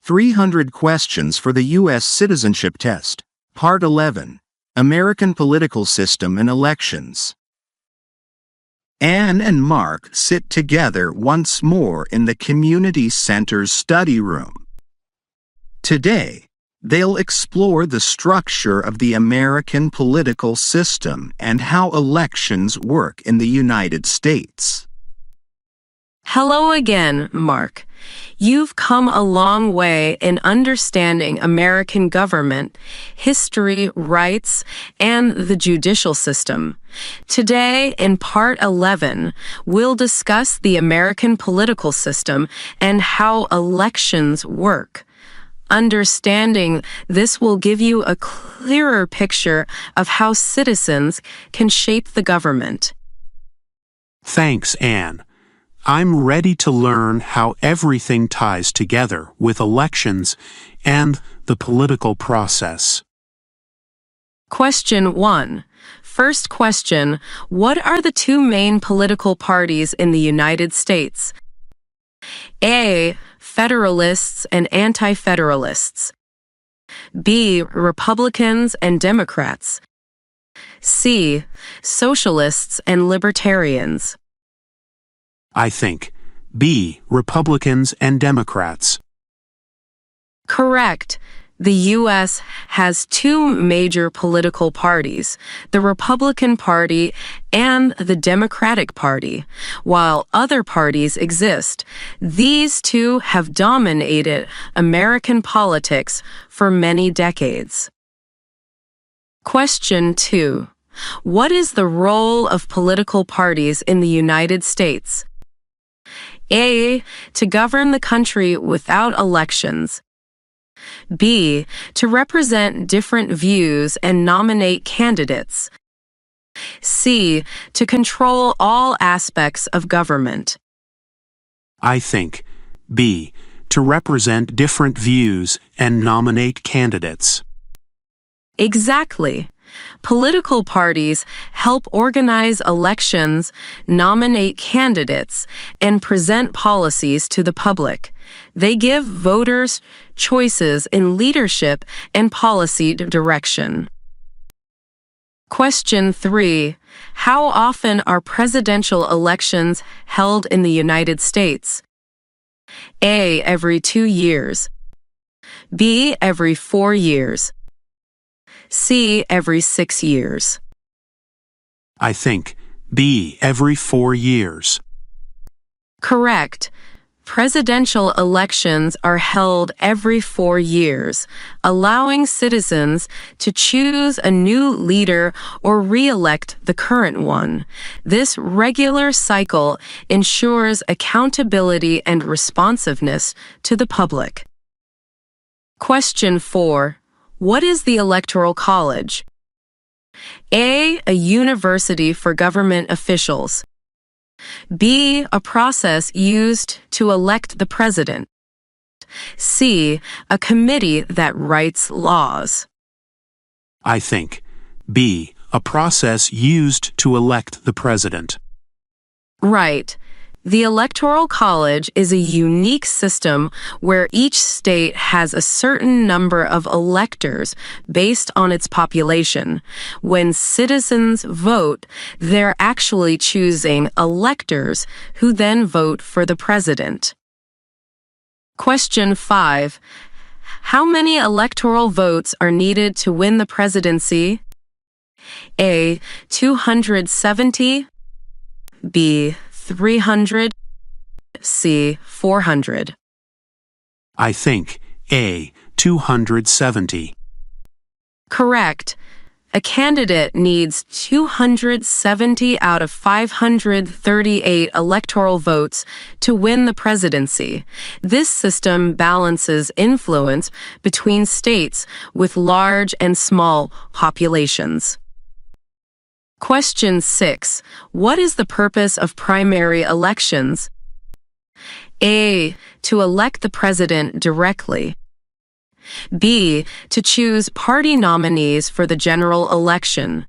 300 Questions for the U.S. Citizenship Test, Part 11, American Political System and Elections. Anne and Mark sit together once more in the community center's study room. Today, they'll explore the structure of the American political system and how elections work in the United States. Hello again, Mark. You've come a long way in understanding American government, history, rights, and the judicial system. Today, in Part 11, we'll discuss the American political system and how elections work. Understanding this will give you a clearer picture of how citizens can shape the government. Thanks, Anne. I'm ready to learn how everything ties together with elections and the political process. Question 1. First question, what are the two main political parties in the United States? A. Federalists and Anti-Federalists. B. Republicans and Democrats. C. Socialists and Libertarians. I think B. Republicans and Democrats. Correct. The U.S. has two major political parties, the Republican Party and the Democratic Party. While other parties exist, these two have dominated American politics for many decades. Question 2. What is the role of political parties in the United States? A. To govern the country without elections. B. To represent different views and nominate candidates. C. To control all aspects of government. I think B. To represent different views and nominate candidates. Exactly. Political parties help organize elections, nominate candidates, and present policies to the public. They give voters choices in leadership and policy direction. Question 3. How often are presidential elections held in the United States? A. Every 2 years. B. Every 4 years. C. Every 6 years. I think B. Every 4 years. Correct. Presidential elections are held every 4 years, allowing citizens to choose a new leader or re-elect the current one. This regular cycle ensures accountability and responsiveness to the public. Question 4. What is the Electoral College? A. A university for government officials. B. A process used to elect the president. C. A committee that writes laws. I think B. A process used to elect the president. Right. The Electoral College is a unique system where each state has a certain number of electors based on its population. When citizens vote, they're actually choosing electors who then vote for the president. Question 5. How many electoral votes are needed to win the presidency? A. 270. B. 300. C. 400. I think A. 270. Correct. A candidate needs 270 out of 538 electoral votes to win the presidency. This system balances influence between states with large and small populations. Question 6. What is the purpose of primary elections? A. To elect the president directly. B. To choose party nominees for the general election.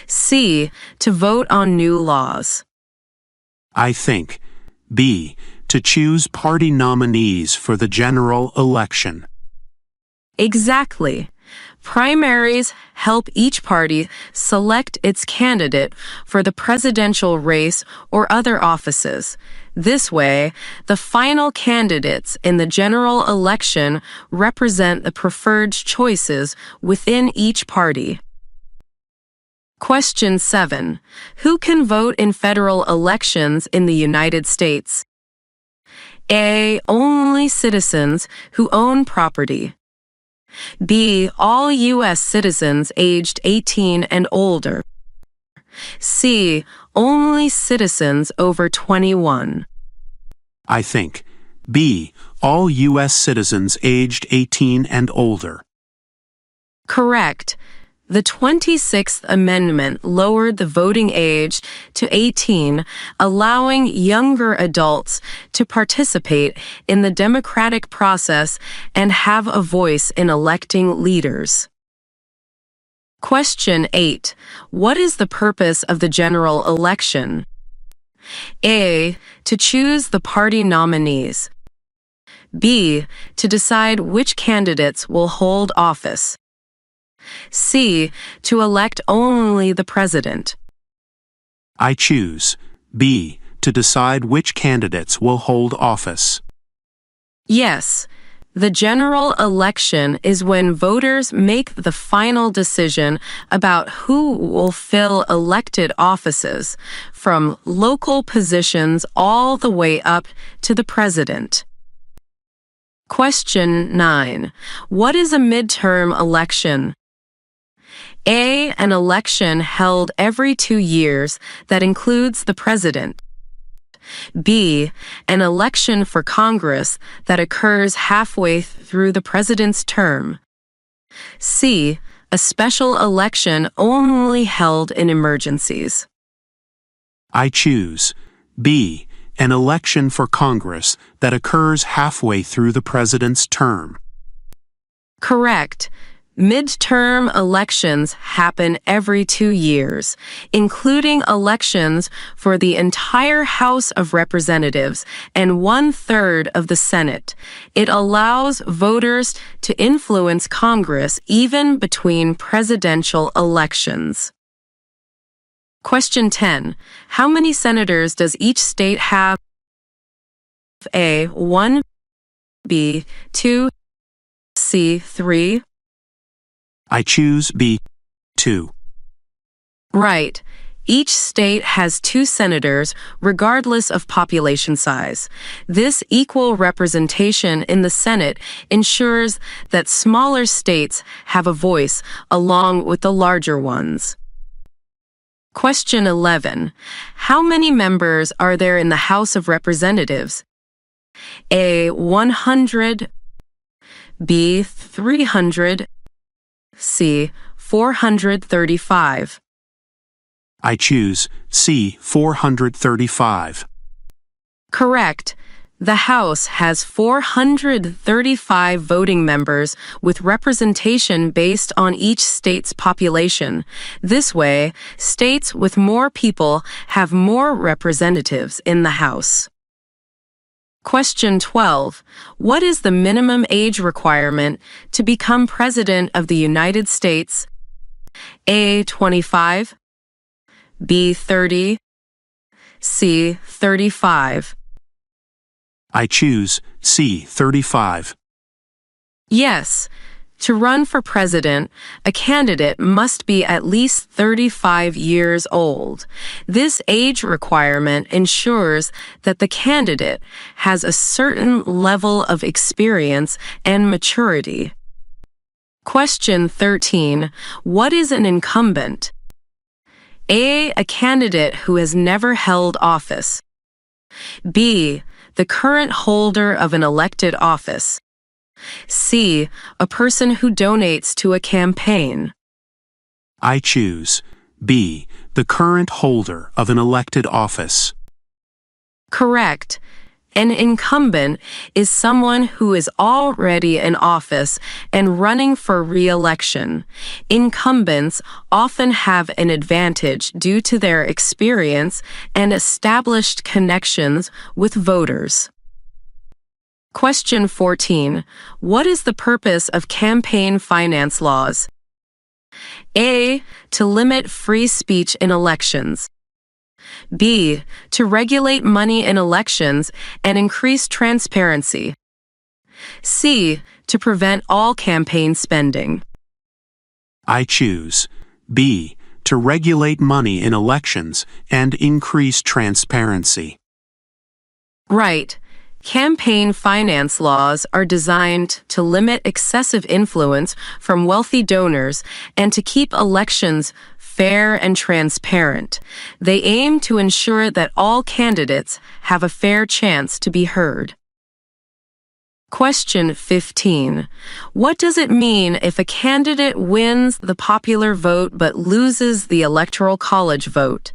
C. To vote on new laws. I think B. to choose party nominees for the general election. Exactly. Primaries help each party select its candidate for the presidential race or other offices. This way, the final candidates in the general election represent the preferred choices within each party. Question 7. Who can vote in federal elections in the United States? A. Only citizens who own property. B. All U.S. citizens aged 18 and older. C. Only citizens over 21. I think B. All U.S. citizens aged 18 and older. Correct. The 26th Amendment lowered the voting age to 18, allowing younger adults to participate in the democratic process and have a voice in electing leaders. Question 8. What is the purpose of the general election? A. To choose the party nominees. B. To decide which candidates will hold office. C. To elect only the president. I choose B. To decide which candidates will hold office. Yes, the general election is when voters make the final decision about who will fill elected offices, from local positions all the way up to the president. Question 9. What is a midterm election? A. An election held every 2 years that includes the president. B. An election for Congress that occurs halfway through the president's term. C. A special election only held in emergencies. I choose B. An election for Congress that occurs halfway through the president's term. Correct. Midterm elections happen every 2 years, including elections for the entire House of Representatives and 1/3 of the Senate. It allows voters to influence Congress even between presidential elections. Question 10. How many senators does each state have? A. 1. B. 2. C. 3. I choose B. 2. Right. Each state has 2 senators, regardless of population size. This equal representation in the Senate ensures that smaller states have a voice along with the larger ones. Question 11. How many members are there in the House of Representatives? A. 100. B. 300. C. 435. I choose C. 435. Correct. The House has 435 voting members with representation based on each state's population. This way, states with more people have more representatives in the House. Question 12. What is the minimum age requirement to become President of the United States? A. 25. B. 30. C. 35. I choose C. 35. Yes. To run for president, a candidate must be at least 35 years old. This age requirement ensures that the candidate has a certain level of experience and maturity. Question 13. What is an incumbent? A. A candidate who has never held office. B. The current holder of an elected office. C. A person who donates to a campaign. I choose B. The current holder of an elected office. Correct. An incumbent is someone who is already in office and running for re-election. Incumbents often have an advantage due to their experience and established connections with voters. Question 14. What is the purpose of campaign finance laws? A. To limit free speech in elections. B. To regulate money in elections and increase transparency. C. To prevent all campaign spending. I choose B. To regulate money in elections and increase transparency. Right. Campaign finance laws are designed to limit excessive influence from wealthy donors and to keep elections fair and transparent. They aim to ensure that all candidates have a fair chance to be heard. Question 15. What does it mean if a candidate wins the popular vote but loses the Electoral College vote?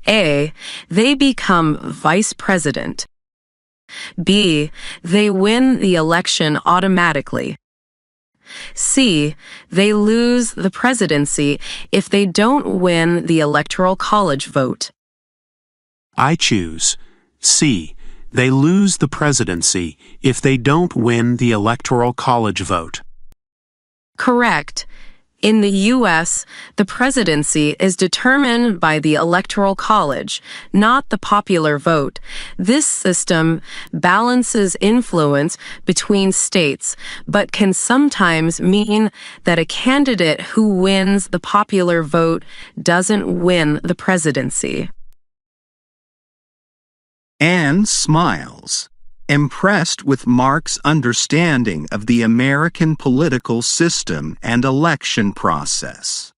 A. They become vice president. B. They win the election automatically. C. They lose the presidency if they don't win the Electoral College vote. I choose C. They lose the presidency if they don't win the Electoral College vote. Correct. In the U.S., the presidency is determined by the Electoral College, not the popular vote. This system balances influence between states, but can sometimes mean that a candidate who wins the popular vote doesn't win the presidency. Anne smiles, impressed with Mark's understanding of the American political system and election process.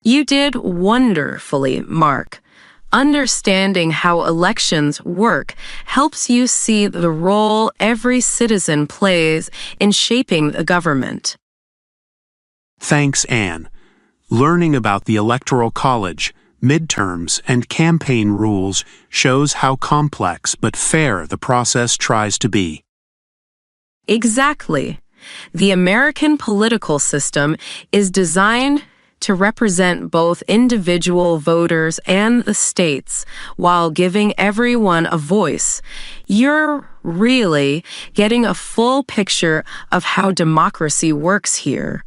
You did wonderfully, Mark. Understanding how elections work helps you see the role every citizen plays in shaping the government. Thanks, Anne. Learning about the Electoral College, midterms, and campaign rules shows how complex but fair the process tries to be. Exactly. The American political system is designed to represent both individual voters and the states while giving everyone a voice. You're really getting a full picture of how democracy works here.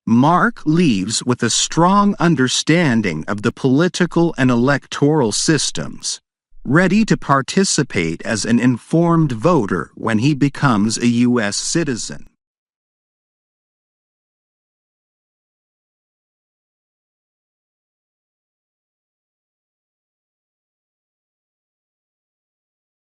Mark leaves with a strong understanding of the political and electoral systems, ready to participate as an informed voter when he becomes a U.S. citizen.